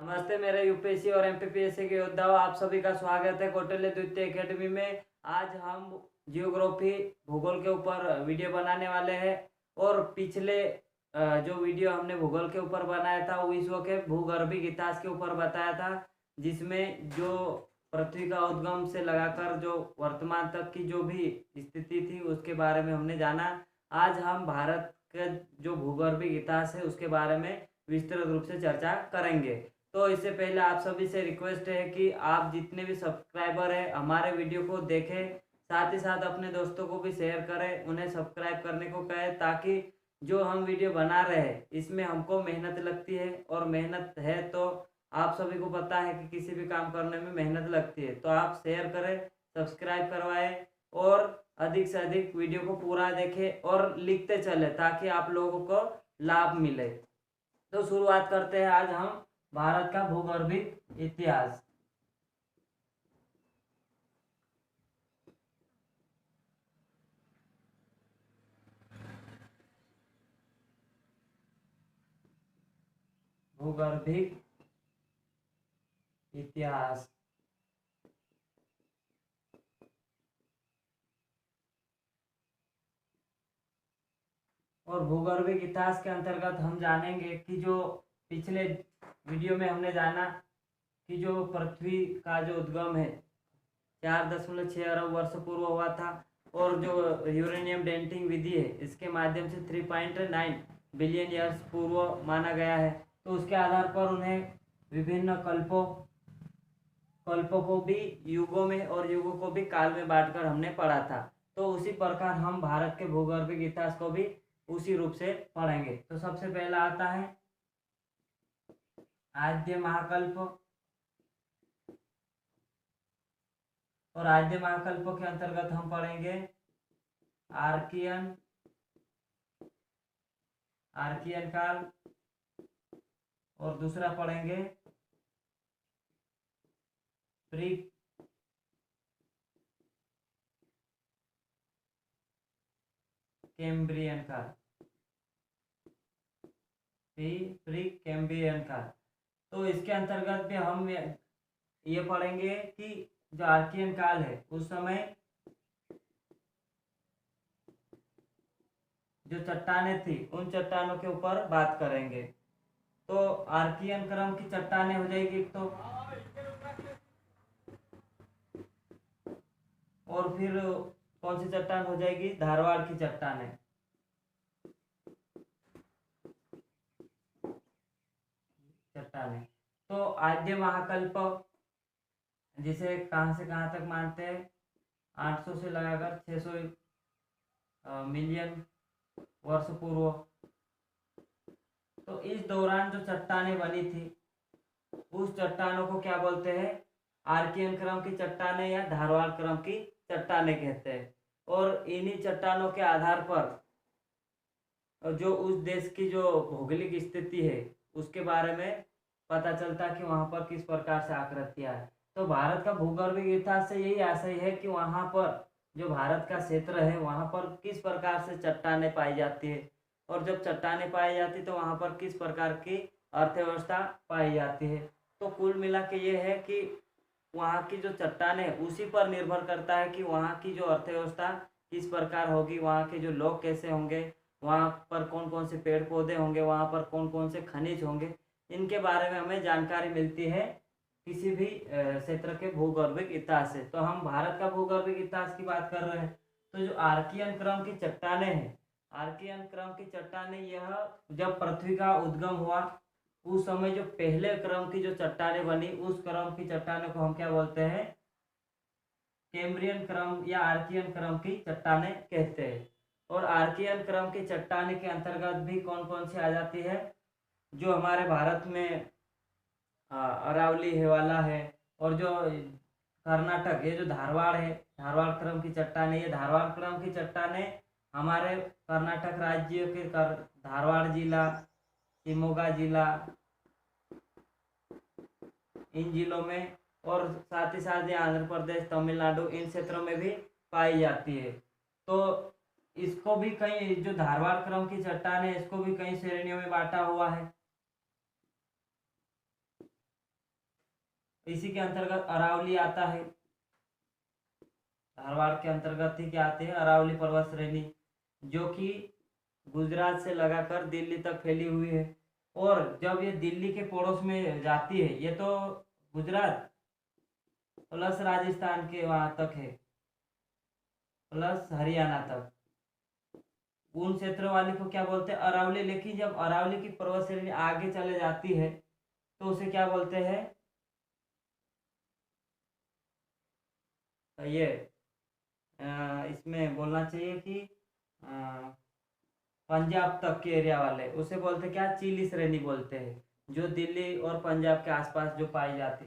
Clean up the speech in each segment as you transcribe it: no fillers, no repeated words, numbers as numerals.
नमस्ते मेरे यूपीएससी और एमपीपीएससी के योद्धाओं, आप सभी का स्वागत है कौटिल्य द्वितीय एकेडमी में। आज हम जियोग्राफी भूगोल के ऊपर वीडियो बनाने वाले हैं। और पिछले जो वीडियो हमने भूगोल के ऊपर बनाया था वो विश्व के भूगर्भिक इतिहास के ऊपर बताया था, जिसमें जो पृथ्वी का उद्गम से लगाकर जो वर्तमान तक की जो भी स्थिति थी उसके बारे में हमने जाना। आज हम भारत का जो भूगर्भिक इतिहास है उसके बारे में विस्तृत रूप से चर्चा करेंगे। तो इससे पहले आप सभी से रिक्वेस्ट है कि आप जितने भी सब्सक्राइबर हैं हमारे वीडियो को देखें, साथ ही साथ अपने दोस्तों को भी शेयर करें, उन्हें सब्सक्राइब करने को कहें, ताकि जो हम वीडियो बना रहे हैं इसमें हमको मेहनत लगती है और मेहनत है तो आप सभी को पता है कि किसी भी काम करने में मेहनत लगती है। तो आप शेयर करें, सब्सक्राइब करवाएं और अधिक से अधिक वीडियो को पूरा देखें और लिखते चले ताकि आप लोगों को लाभ मिले। तो शुरुआत करते हैं आज हम भारत का भूगर्भिक इतिहास। भूगर्भिक इतिहास और भूगर्भिक इतिहास के अंतर्गत हम जानेंगे कि जो पिछले वीडियो में हमने जाना कि जो पृथ्वी का जो उद्गम है 4.6 अरब वर्ष पूर्व हुआ था, और जो यूरेनियम डेंटिंग विधि है इसके माध्यम से 3.9 बिलियन ईयर्स पूर्व माना गया है। तो उसके आधार पर उन्हें विभिन्न कल्पों को भी युगों में और युगों को भी काल में बांटकर हमने पढ़ा था। तो उसी प्रकार हम भारत के भूगर्भिक इतिहास को भी उसी रूप से पढ़ेंगे। तो सबसे पहला आता है आद्य महाकल्प। और आद्य महाकल्प के अंतर्गत हम पढ़ेंगे आर्कियन काल, और दूसरा पढ़ेंगे प्री कैम्ब्रियन काल। प्री कैम्ब्रियन काल। तो इसके अंतर्गत भी हम ये पढ़ेंगे कि जो आर्कियन काल है उस समय जो चट्टानें थी उन चट्टानों के ऊपर बात करेंगे। तो आर्कियन क्रम की चट्टानें हो जाएगी एक तो, और फिर कौन सी चट्टान हो जाएगी, धारवाड़ की चट्टानें। तो आद्य महाकल्प जिसे कहां से कहां तक मानते हैं, 800 से लगाकर 600 मिलियन वर्ष पूर्व। तो इस दौरान जो चट्टानें बनी थी उस चट्टानों को क्या बोलते हैं, आर्कियन क्रम की चट्टानें या धारवाड़ क्रम की चट्टानें कहते हैं। और इन्हीं चट्टानों के आधार पर जो उस देश की जो भौगोलिक स्थिति है उसके बारे में पता चलता कि वहां पर किस प्रकार से आकृतियां है। तो भारत का भूगर्भिक इतिहास से यही आशय है कि वहां पर जो भारत का क्षेत्र है वहां पर किस प्रकार से चट्टानें पाई जाती है, और जब चट्टानें पाई जाती तो वहां पर किस प्रकार की अर्थव्यवस्था पाई जाती है। तो कुल मिला के ये है कि वहाँ की जो चट्टानें उसी पर निर्भर करता है कि वहाँ की जो अर्थव्यवस्था किस प्रकार होगी, वहाँ के जो लोग कैसे होंगे, वहाँ पर कौन कौन से पेड़ पौधे होंगे, वहाँ पर कौन कौन से खनिज होंगे, इनके बारे में हमें जानकारी मिलती है किसी भी क्षेत्र के भूगर्भिक इतिहास से। तो हम भारत का भूगर्भिक इतिहास की बात कर रहे हैं। तो जो आर्कियन क्रम की चट्टानें हैं, आर्कियन क्रम की चट्टानें यह जब पृथ्वी का उद्गम हुआ उस समय जो पहले क्रम की जो चट्टानें बनी उस क्रम की चट्टानों को हम क्या बोलते हैं, कैम्ब्रियन क्रम या आर्कियन क्रम की चट्टानें कहते हैं। और आर्कियन क्रम की चट्टाने के अंतर्गत भी कौन कौन सी आ जाती है, जो हमारे भारत में अरावली हिवाला है, और जो कर्नाटक ये जो धारवाड़ है, धारवाड़ क्रम की चट्टाने, ये धारवाड़ क्रम की चट्टाने हमारे कर्नाटक राज्य के धारवाड़ जिला, शिमोगा जिला, इन जिलों में, और साथ ही साथ ये आंध्र प्रदेश, तमिलनाडु, इन क्षेत्रों में भी पाई जाती है। तो इसको भी कई जो धारवाड़ क्रम की चट्टान है इसको भी कई श्रेणियों में बांटा हुआ है। इसी के अंतर्गत अरावली आता है। धारवाड़ के अंतर्गत ही क्या आते हैं, अरावली पर्वत श्रेणी, जो कि गुजरात से लगाकर दिल्ली तक फैली हुई है। और जब ये दिल्ली के पड़ोस में जाती है, ये तो गुजरात प्लस राजस्थान के वहां तक है, प्लस हरियाणा तक, उन क्षेत्र वाले को क्या बोलते हैं, अरावली। लेकिन जब अरावली की पर्वत श्रेणी आगे चले जाती है तो उसे क्या बोलते हैं, ये इसमें बोलना चाहिए कि पंजाब तक के एरिया वाले उसे बोलते क्या, चीली श्रेणी बोलते हैं, जो दिल्ली और पंजाब के आसपास जो पाई जाती।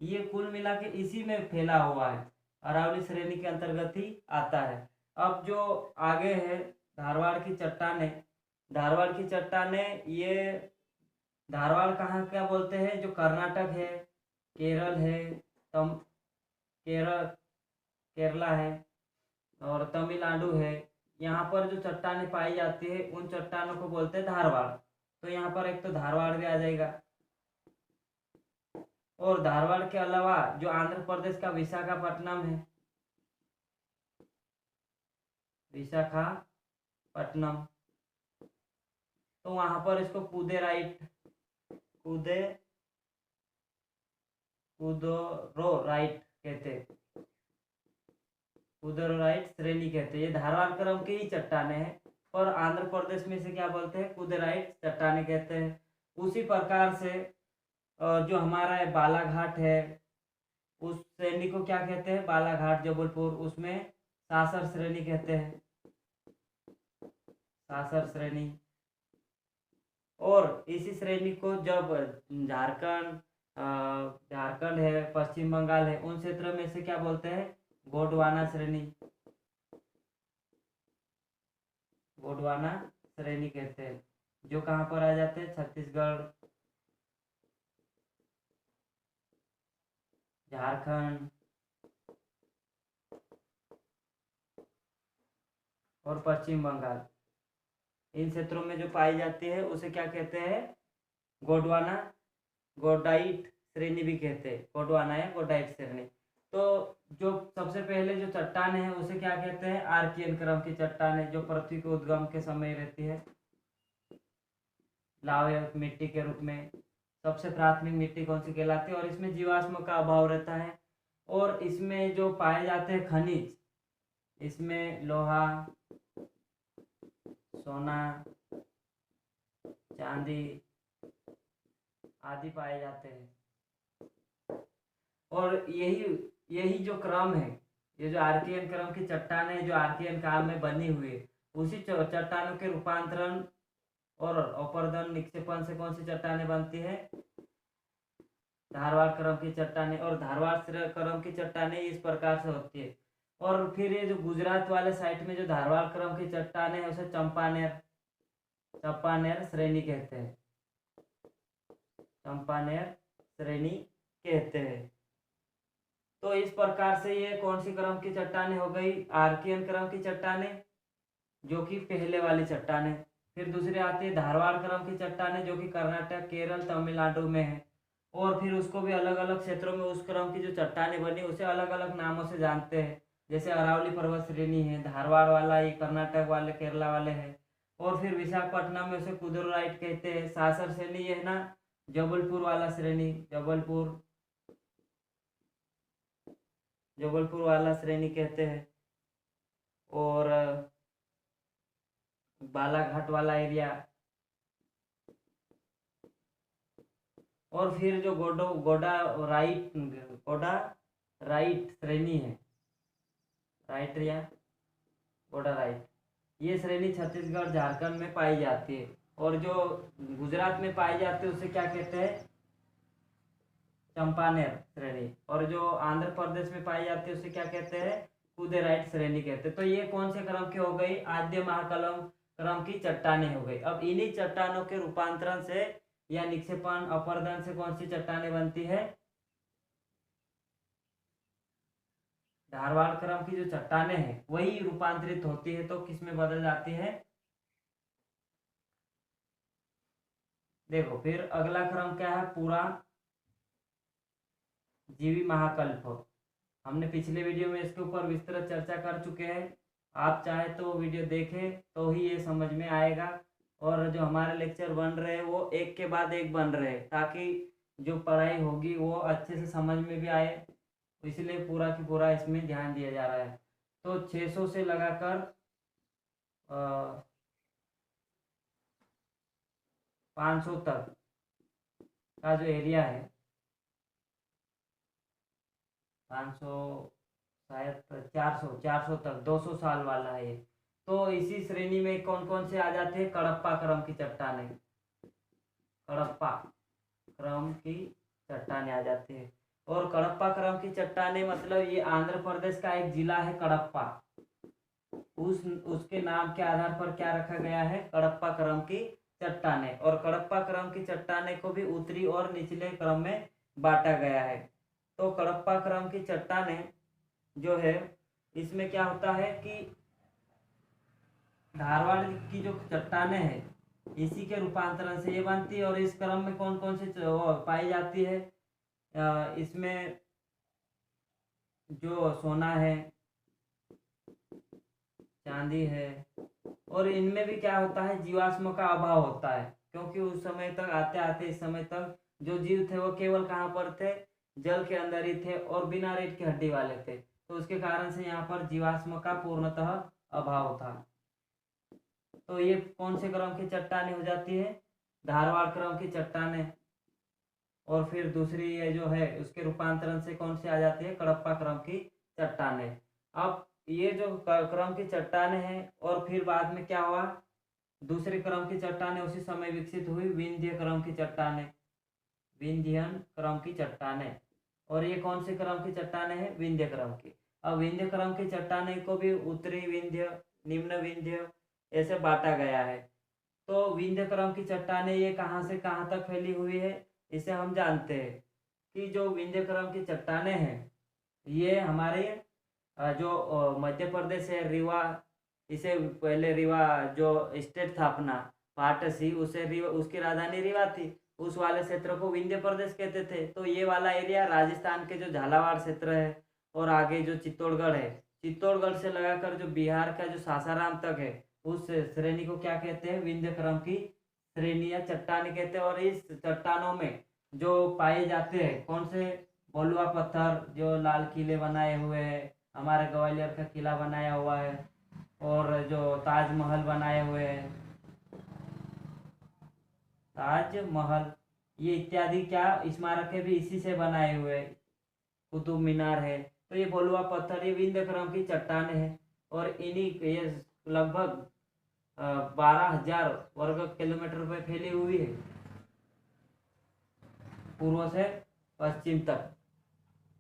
ये कुल मिला के इसी में फैला हुआ है, अरावली श्रेणी के अंतर्गत ही आता है। अब जो आगे है धारवाड़ की चट्टाने, धारवाड़ की चट्टाने, ये धारवाड़ कहाँ क्या बोलते हैं, जो कर्नाटक है, केरल है, तम केरल केरला है और तमिलनाडु है, यहाँ पर जो चट्टानें पाई जाती है उन चट्टानों को बोलते हैं धारवाड़। तो यहाँ पर एक तो धारवाड़ भी आ जाएगा। और धारवाड़ के अलावा जो आंध्र प्रदेश का विशाखापट्टनम है, विशाखापट्टनम, तो वहां पर इसको कुदोराइट कहते हैं, कुदोराइट श्रेणी कहते हैं। ये धारवाड़ क्रम की ही चट्टाने हैं, पर आंध्र प्रदेश में से क्या बोलते हैं, कुदोराइट चट्टाने कहते हैं। उसी प्रकार से जो हमारा है बालाघाट है, उस श्रेणी को क्या कहते हैं, बालाघाट जबलपुर, उसमें सासर श्रेणी कहते हैं, सासर श्रेणी। और इसी श्रेणी को जब झारखंड है, पश्चिम बंगाल है, उन क्षेत्र में से क्या बोलते हैं, गोंडवाना श्रेणी, गोंडवाना श्रेणी कहते हैं, जो कहाँ पर आ जाते हैं, छत्तीसगढ़, झारखंड और पश्चिम बंगाल, इन क्षेत्रों में जो पाई जाती है उसे क्या कहते हैं, गोंडाइट श्रेणी भी कहते हैं, गोंडवाना या गोंडाइट श्रेणी। तो जो सबसे पहले जो चट्टान है उसे क्या कहते हैं, आर्कियन क्रम की चट्टान है, जो पृथ्वी के उद्गम के समय रहती है लावा मिट्टी के रूप में। सबसे प्राथमिक मिट्टी कौन सी कहलाती है, और इसमें जीवाश्म का अभाव रहता है। और इसमें जो पाए जाते हैं खनिज, इसमें लोहा, सोना, चांदी आदि पाए जाते हैं। और यही जो क्रम है, ये जो आर्कियन क्रम की चट्टान है, जो आर्कियन काल में बनी हुई है, उसी चट्टानों के रूपांतरण और अपरदन निक्षेपण से कौन सी चट्टानें बनती है, धारवाड़ क्रम की चट्टानें। और धारवाड़ क्रम की चट्टानें इस प्रकार से होती है। और फिर ये जो गुजरात वाले साइड में जो धारवाड़ क्रम की चट्टानें है उसे चंपानेर श्रेणी कहते हैं, चंपानेर श्रेणी कहते हैं। तो इस प्रकार से ये कौन सी क्रम की चट्टानें हो गई, आर्कियन क्रम की चट्टानें, जो कि पहले वाली चट्टानें। फिर दूसरी आती है धारवाड़ क्रम की चट्टानें, जो कि कर्नाटक, केरल, तमिलनाडु में है। और फिर उसको भी अलग अलग क्षेत्रों में उस क्रम की जो चट्टानें बनी उसे अलग अलग नामों से जानते हैं। जैसे अरावली पर्वत श्रेणी है, धारवाड़ वाला ये कर्नाटक वाले, केरला वाले है। और फिर विशाखापट्टनम में उसे कुदोराइट कहते हैं। सासर श्रेणी ये है ना, जबलपुर वाला श्रेणी, जबलपुर वाला श्रेणी कहते हैं। और बालाघाट वाला एरिया। और फिर जो गोडा राइट श्रेणी है, राइट या गोडा राइट, ये श्रेणी छत्तीसगढ़, झारखंड में पाई जाती है। और जो गुजरात में पाई जाती है उसे क्या कहते हैं, चंपानेर श्रेणी। और जो आंध्र प्रदेश में पाई जाती है उसे क्या कहते हैं, कुदेराइट श्रेणी कहते हैं। तो ये कौन से क्रम की हो गई, आद्य महाकलम क्रम की चट्टानें हो गई। अब इन्हीं चट्टानों के रूपांतरण से या निक्षेपण अपरदन से कौन सी चट्टानें बनती है, धारवाड़ क्रम की जो चट्टानें हैं वही रूपांतरित होती है, तो किसमें बदल जाती है। देखो फिर अगला क्रम क्या है, पूरा जीवी महाकल्प। हमने पिछले वीडियो में इसके ऊपर विस्तृत चर्चा कर चुके हैं। आप चाहे तो वीडियो देखें तो ही ये समझ में आएगा। और जो हमारे लेक्चर बन रहे हैं वो एक के बाद एक बन रहे हैं, ताकि जो पढ़ाई होगी वो अच्छे से समझ में भी आए, इसलिए पूरा की पूरा इसमें ध्यान दिया जा रहा है। तो 600 से लगाकर 500 तक का जो एरिया है, 500 शायद 400 तक 200 साल वाला है ये। तो इसी श्रेणी में कौन कौन से आ जाते हैं? कडप्पा क्रम की चट्टानें, कडप्पा क्रम की चट्टानें आ जाती है। और कडप्पा क्रम की चट्टानें मतलब ये आंध्र प्रदेश का एक जिला है कडप्पा, उसके नाम के आधार पर क्या रखा गया है? कडप्पा क्रम की चट्टानें। और कडप्पा क्रम की चट्टानें को भी उत्तरी और निचले क्रम में बांटा गया है। तो कडप्पा क्रम की चट्टानें जो है, इसमें क्या होता है कि धारवाड़ की जो चट्टानें हैं इसी के रूपांतरण से ये बनती है। और इस क्रम में कौन कौन से पाई जाती है? इसमें जो सोना है, चांदी है, और इनमें भी क्या होता है? जीवाश्म का अभाव होता है, क्योंकि उस समय तक आते आते इस समय तक जो जीव थे वो केवल कहाँ पर थे? जल के अंदर ही थे और बिना रीढ़ की हड्डी वाले थे। तो उसके कारण से यहाँ पर जीवाश्म का पूर्णतः अभाव था। तो ये कौन से क्रम की चट्टानें हो जाती है? धारवाड़ क्रम की चट्टानें। और फिर दूसरी ये जो है उसके रूपांतरण से कौन सी आ जाती है? कडप्पा क्रम की चट्टानें। अब ये जो क्रम की चट्टानें हैं, और फिर बाद में क्या हुआ? दूसरे क्रम की चट्टानें उसी समय विकसित हुई, विंध्य क्रम की चट्टानें, विंध्यन क्रम की चट्टानें। और ये कौन से क्रम की चट्टानें हैं? विंध्य क्रम की। अब विंध्य क्रम की चट्टानें को भी उत्तरी विंध्य, निम्न विंध्य ऐसे बांटा गया है। तो विंध्य क्रम की चट्टानें ये कहाँ से कहाँ तक फैली हुई है, इसे हम जानते हैं कि जो विंध्य क्रम की चट्टानें हैं ये हमारे जो मध्य प्रदेश है, रीवा, इसे पहले रीवा जो स्टेट था अपना पाटसी, उसे रीवा, उसकी राजधानी रीवा थी, उस वाले क्षेत्र को विंध्य प्रदेश कहते थे। तो ये वाला एरिया राजस्थान के जो झालावाड़ क्षेत्र है, और आगे जो चित्तौड़गढ़ है, चित्तौड़गढ़ से लगाकर जो बिहार का जो सासाराम तक है, उस श्रेणी को क्या कहते हैं? विंध्य क्रम की श्रेणी या चट्टान कहते हैं। और इस चट्टानों में जो पाए जाते हैं कौन से? बलुआ पत्थर, जो लाल किले बनाए हुए हैं, हमारे ग्वालियर का किला बनाया हुआ है, और जो ताजमहल बनाए हुए हैं, ताजमहल, ये इत्यादि क्या स्मारक भी इसी से बनाए हुए हैं, कुतुब मीनार है। तो ये बलुआ पत्थर, ये विंध्य क्रम की चट्टानें हैं। और इन्हीं ये लगभग 12,000 वर्ग किलोमीटर पे फैली हुई है, पूर्व से पश्चिम तक।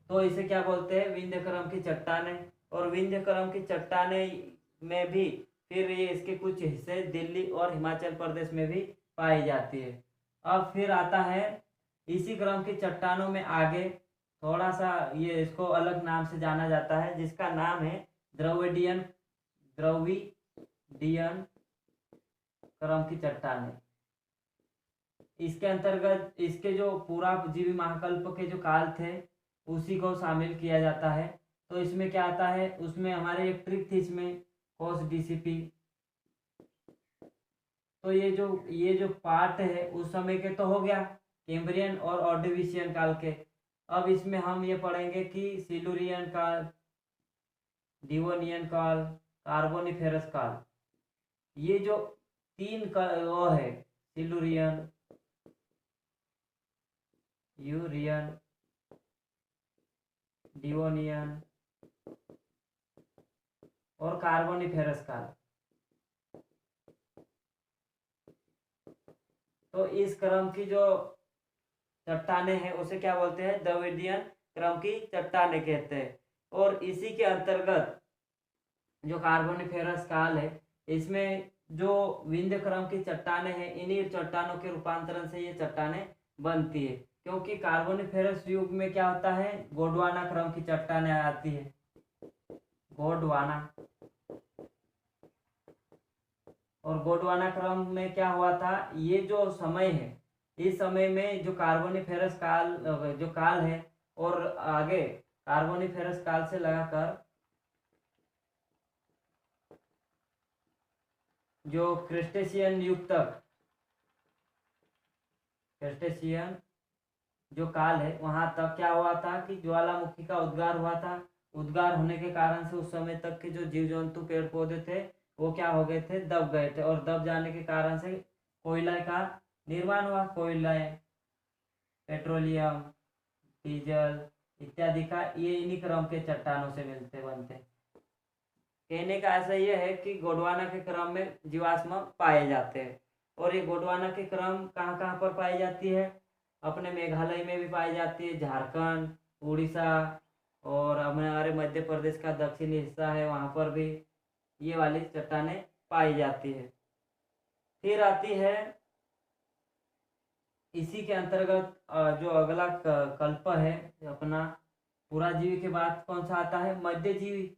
तो इसे क्या बोलते हैं? विंध्य क्रम की चट्टानें। और विंध्य क्रम की चट्टानें में भी फिर ये इसके कुछ हिस्से दिल्ली और हिमाचल प्रदेश में भी पाई जाती है। अब फिर आता है इसी क्रम की चट्टानों में आगे थोड़ा सा, ये इसको अलग नाम से जाना जाता है, जिसका नाम है द्रविडियन क्रम की चट्टानें। इसके अंतर्गत इसके जो पूरा जीवी महाकल्प के जो काल थे उसी को शामिल किया जाता है। तो इसमें क्या आता है? उसमें हमारे एक ट्रिक थी इसमें, कोस डीसीपी। तो ये जो पार्ट है उस समय के तो हो गया, कैम्ब्रियन और ऑर्डोविशियन काल के। अब इसमें हम ये पढ़ेंगे कि सिल्यूरियन काल, डिवोनियन काल, कार्बोनिफेरस काल। ये जो तीन वो है, सिल्यूरियन, यूरियन, डिवोनियन और कार्बोनिफेरस काल। तो इस क्रम की जो चट्टानें हैं उसे क्या बोलते हैं? द्रविडियन क्रम की चट्टानें कहते हैं। और इसी के अंतर्गत जो कार्बोनिफेरस काल है, इसमें जो विंध्य क्रम की चट्टानें हैं, इन्हीं चट्टानों के रूपांतरण से ये चट्टानें बनती है। क्योंकि कार्बोनिफेरस युग में क्या होता है? गोंडवाना क्रम की चट्टानें आती है, गोंडवाना। और गोंडवाना क्रम में क्या हुआ था? ये जो समय है, इस समय में जो कार्बोनिफेरस काल जो काल है और आगे कार्बोनिफेरस काल से लगाकर जो क्रेस्टेशियन युग तक, क्रेस्टेशियन जो काल है वहां तक क्या हुआ था कि ज्वालामुखी का उद्गार हुआ था। उद्गार होने के कारण से उस समय तक के जो जीव जंतु पेड़ पौधे थे वो क्या हो गए थे, दब गए थे, और दब जाने के कारण से कोयला का निर्माण हुआ। कोयला, पेट्रोलियम, डीजल इत्यादि का ये इन्हीं क्रम के चट्टानों से मिलते बनते। कहने का ऐसा ये है कि गोंडवाना के क्रम में जीवाश्म पाए जाते हैं। और ये गोंडवाना के क्रम कहाँ कहाँ पर पाई जाती है? अपने मेघालय में भी पाई जाती है, झारखंड, उड़ीसा और हमारे मध्य प्रदेश का दक्षिणी हिस्सा है वहाँ पर भी ये वाली चट्टानें पाई जाती है। फिर आती है इसी के अंतर्गत जो अगला कल्प है अपना, पुराजीवी के बाद कौन सा आता है? मध्यजीवी,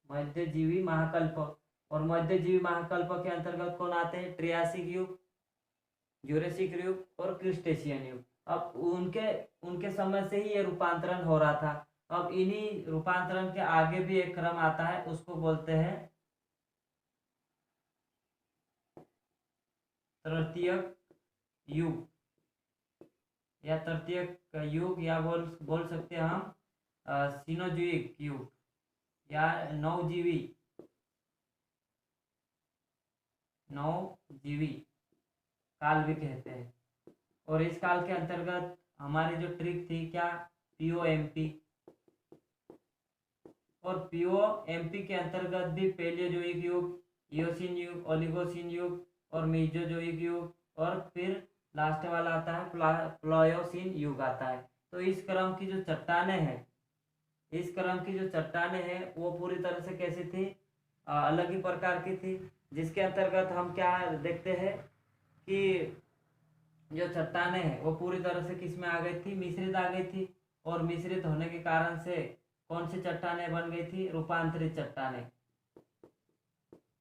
मध्यजीवी महाकल्प। और मध्यजीवी महाकल्प के अंतर्गत कौन आते हैं? ट्रियासिक युग, ज्यूरेसिक युग और क्रिस्टेशियन युग। अब उनके समय से ही ये रूपांतरण हो रहा था। अब इन्हीं रूपांतरण के आगे भी एक क्रम आता है, उसको बोलते हैं तृतीयक युग या तृतीयक युग, या बोल सकते हैं हम सिनोजुइक युग या नवजीवी काल भी कहते हैं। और इस काल के अंतर्गत हमारी जो ट्रिक थी क्या? पीओएमपी। और पीओएमपी के अंतर्गत भी पैलियोजोइक युग, इयोसीन युग, ओलिगोसीन युग और मेसोजोइक युग, और फिर लास्ट वाला आता है प्लायोसीन युग आता है। तो इस क्रम की जो चट्टानें हैं, इस क्रम की जो चट्टानें हैं वो पूरी तरह से कैसी थी? अलग ही प्रकार की थी। जिसके अंतर्गत हम क्या देखते हैं कि जो चट्टानें हैं वो पूरी तरह से किस में आ गई थी? मिश्रित आ गई थी। और मिश्रित होने के कारण से कौन सी चट्टानें बन गई थी? रूपांतरित चट्टानें,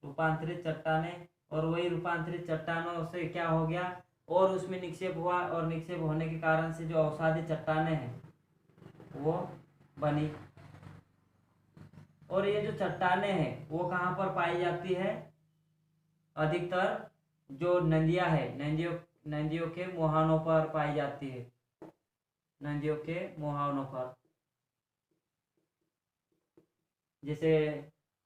रूपांतरित चट्टानें। और वही रूपांतरित चट्टानों से क्या हो गया? और उसमें निक्षेप हुआ, और निक्षेप होने के कारण से जो अवसादी चट्टानें हैं वो बनी। और ये जो चट्टानें हैं वो कहाँ पर पाई जाती है? अधिकतर जो नदियां है, नदियों के मुहानों पर पाई जाती है, नदियों के मुहानों पर। जैसे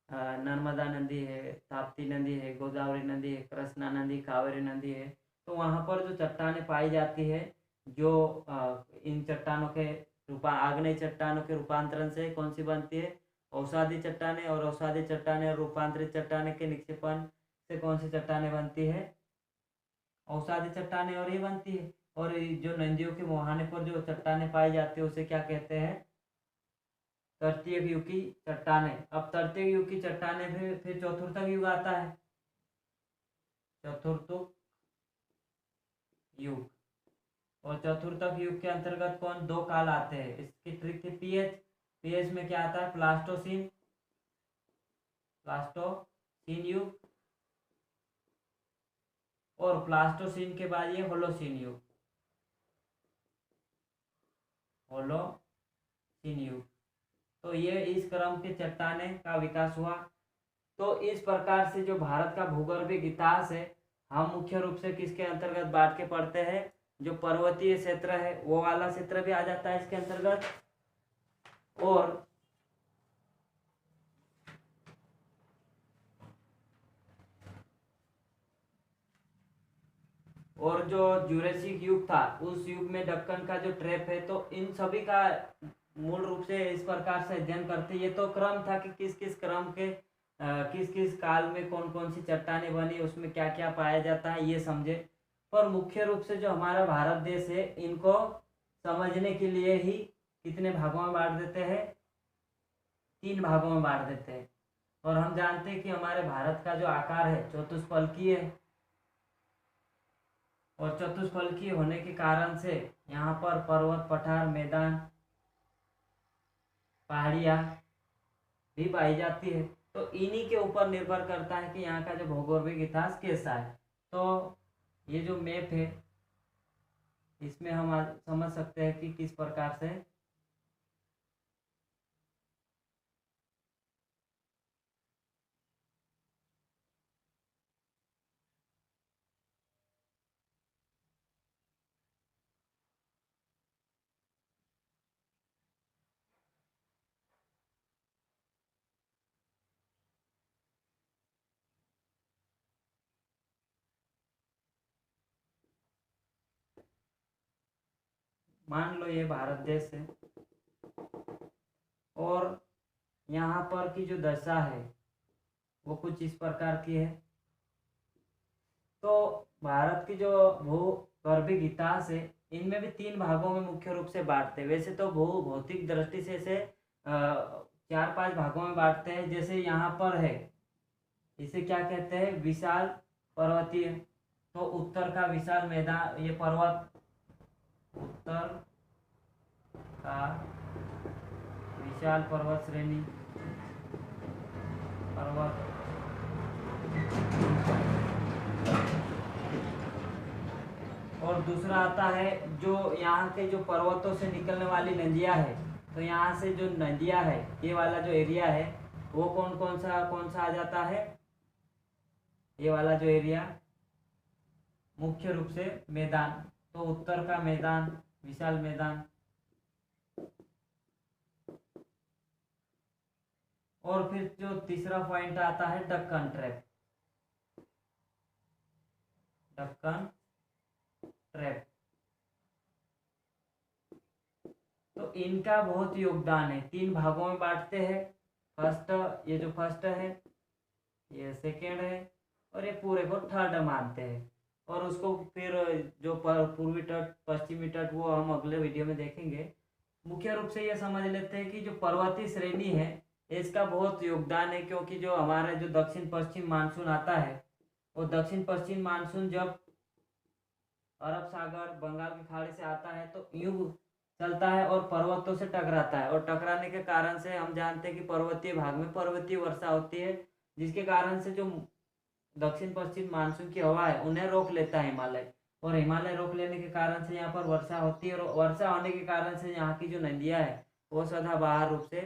नर्मदा नदी है, ताप्ती नदी है, गोदावरी नदी है, कृष्णा नदी, कावेरी नदी है। तो वहाँ पर जो चट्टानें पाई जाती है, जो इन चट्टानों के आग्नेय चट्टानों के रूपांतरण से कौन सी बनती है? अवसादी चट्टानें। और अवसादी चट्टानें और रूपांतरित चट्टानें के निक्षेपण से कौन सी चट्टानें बनती है? अवसादी चट्टानें और ये बनती है। और जो नदियों के मुहाने पर जो चट्टानें पाई जाती है उसे क्या कहते हैं? तृतीयक युग की चट्टानें। अब तृतीयक युग की चट्टानें फिर चतुर्थक युग आता है, चतुर्थक युग। और चतुर्थक युग के अंतर्गत कौन? दो काल आते हैं। इसकी ट्रिक थी पीएच। पीएच में क्या आता है? प्लास्टोसीन, प्लास्टोसीन युग। और प्लास्टोसीन के बाद ये होलोसीन युग, होलोसीन युग। तो ये इस क्रम के चट्टानें का विकास हुआ। तो इस प्रकार से जो भारत का भूगर्भिक इतिहास है हम मुख्य रूप से किसके अंतर्गत बांट के पढ़ते हैं? जो पर्वतीय क्षेत्र है वो वाला क्षेत्र भी आ जाता है इसके अंतर्गत। और जो ज्यूरेसिक युग था उस युग में दक्कन का जो ट्रैप है, तो इन सभी का मूल रूप से इस प्रकार से अध्ययन करते। ये तो क्रम था कि किस किस क्रम के किस किस काल में कौन कौन सी चट्टानें बनी, उसमें क्या क्या पाया जाता है ये समझे। पर मुख्य रूप से जो हमारा भारत देश है इनको समझने के लिए ही कितने भागों में बांट देते हैं? 3 भागों में बांट देते हैं। और हम जानते हैं कि हमारे भारत का जो आकार है चतुष्फलकीय है। और चतुष्फलकीय होने के कारण से यहाँ पर पर्वत, पठार, मैदान, पहाड़ियाँ भी पाई जाती है। तो इन्हीं के ऊपर निर्भर करता है कि यहाँ का जो भौगोलिक इतिहास कैसा है। तो ये जो मैप है इसमें हम आज समझ सकते हैं कि किस प्रकार से मान लो ये भारत देश है और यहाँ पर की जो दशा है वो कुछ इस प्रकार की है। तो भारत की जो भूगर्भिक इतिहास है इनमें भी 3 भागों में मुख्य रूप से बांटते हैं। वैसे तो भू भौतिक दृष्टि से इसे 4-5 भागों में बांटते हैं। जैसे यहाँ पर है, इसे क्या कहते हैं, विशाल पर्वतीय। तो उत्तर का विशाल मैदान, ये पर्वत, उत्तर का विशाल पर्वत श्रेणी, पर्वत। और दूसरा आता है जो यहाँ के जो पर्वतों से निकलने वाली नदियाँ है, तो यहाँ से जो नदियाँ है, ये वाला जो एरिया है वो कौन सा आ जाता है, ये वाला जो एरिया, मुख्य रूप से मैदान। तो उत्तर का मैदान, विशाल मैदान। और फिर जो तीसरा पॉइंट आता है दक्कन ट्रैप, दक्कन ट्रैप। तो इनका बहुत योगदान है। 3 भागों में बांटते हैं। फर्स्ट, ये जो फर्स्ट है, ये सेकेंड है, और ये पूरे को थर्ड मानते हैं। और उसको फिर जो पूर्वी तट, पश्चिमी तट, वो हम अगले वीडियो में देखेंगे। मुख्य रूप से ये समझ लेते हैं कि जो पर्वतीय श्रेणी है इसका बहुत योगदान है, क्योंकि जो हमारे जो दक्षिण पश्चिम मानसून आता है, वो दक्षिण पश्चिम मानसून जब अरब सागर, बंगाल की खाड़ी से आता है तो यूं चलता है और पर्वतों से टकराता है। और टकराने के कारण से हम जानते हैं कि पर्वतीय भाग में पर्वतीय वर्षा होती है, जिसके कारण से जो दक्षिण पश्चिम मानसून की हवा है उन्हें रोक लेता है हिमालय। और हिमालय रोक लेने के कारण से यहाँ पर वर्षा होती है, और वर्षा होने के कारण से यहाँ की जो नदियाँ है वो सदाबहार रूप से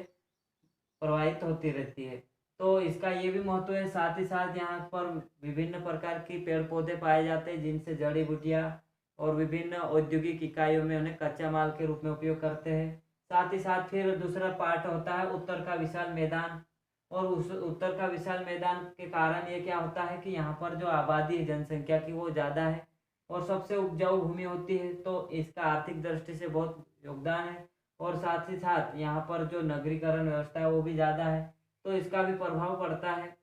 प्रवाहित होती रहती है। तो इसका ये भी महत्व है। साथ ही साथ यहाँ पर विभिन्न प्रकार की पेड़ पौधे पाए जाते हैं, जिनसे जड़ी बूटियाँ और विभिन्न औद्योगिक इकाइयों में उन्हें कच्चा माल के रूप में उपयोग करते हैं। साथ ही साथ फिर दूसरा पार्ट होता है उत्तर का विशाल मैदान। और उस उत्तर का विशाल मैदान के कारण ये क्या होता है कि यहाँ पर जो आबादी है जनसंख्या की वो ज़्यादा है और सबसे उपजाऊ भूमि होती है, तो इसका आर्थिक दृष्टि से बहुत योगदान है। और साथ ही साथ यहाँ पर जो नगरीकरण व्यवस्था है वो भी ज़्यादा है, तो इसका भी प्रभाव पड़ता है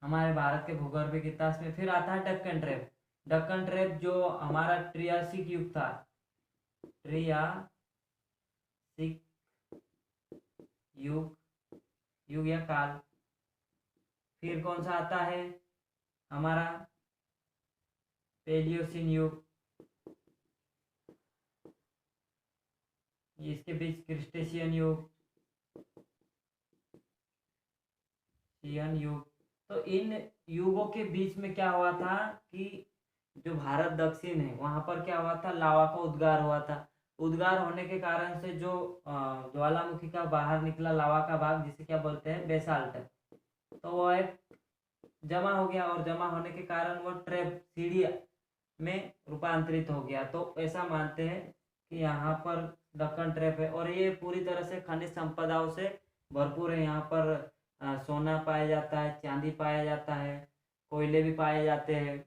हमारे भारत के भूगर्भिक इतिहास में। फिर आता है डक्कन ट्रैप। डक्कन ट्रैप जो हमारा ट्रियासिक युग था, ट्रियासिक युग या काल। फिर कौन सा आता है हमारा पेलियोसिन युग, इसके बीच क्रिस्टेशियन युग, युग। तो इन युगों के बीच में क्या हुआ था कि जो भारत दक्षिण है वहां पर क्या हुआ था, लावा का उद्गार हुआ था। उद्गार होने के कारण से जो ज्वालामुखी का बाहर निकला लावा का भाग, जिसे क्या बोलते हैं, बेसाल्ट, तो वो एक जमा हो गया, और जमा होने के कारण वो ट्रैप, सीढ़ी में रूपांतरित हो गया। तो ऐसा मानते हैं कि यहाँ पर दक्कन ट्रैप है, और ये पूरी तरह से खनिज संपदाओं से भरपूर है। यहाँ पर सोना पाया जाता है, चांदी पाया जाता है, कोयले भी पाए जाते हैं।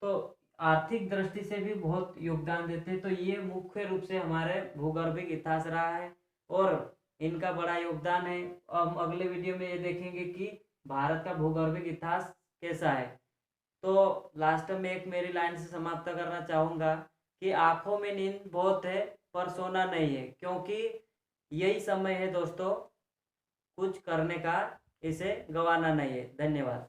तो आर्थिक दृष्टि से भी बहुत योगदान देते हैं। तो ये मुख्य रूप से हमारे भूगर्भिक इतिहास रहा है और इनका बड़ा योगदान है। हम अगले वीडियो में ये देखेंगे कि भारत का भूगर्भिक इतिहास कैसा है। तो लास्ट में एक मेरी लाइन से समाप्त करना चाहूँगा कि आंखों में नींद बहुत है पर सोना नहीं है, क्योंकि यही समय है दोस्तों कुछ करने का, इसे गंवाना नहीं है। धन्यवाद।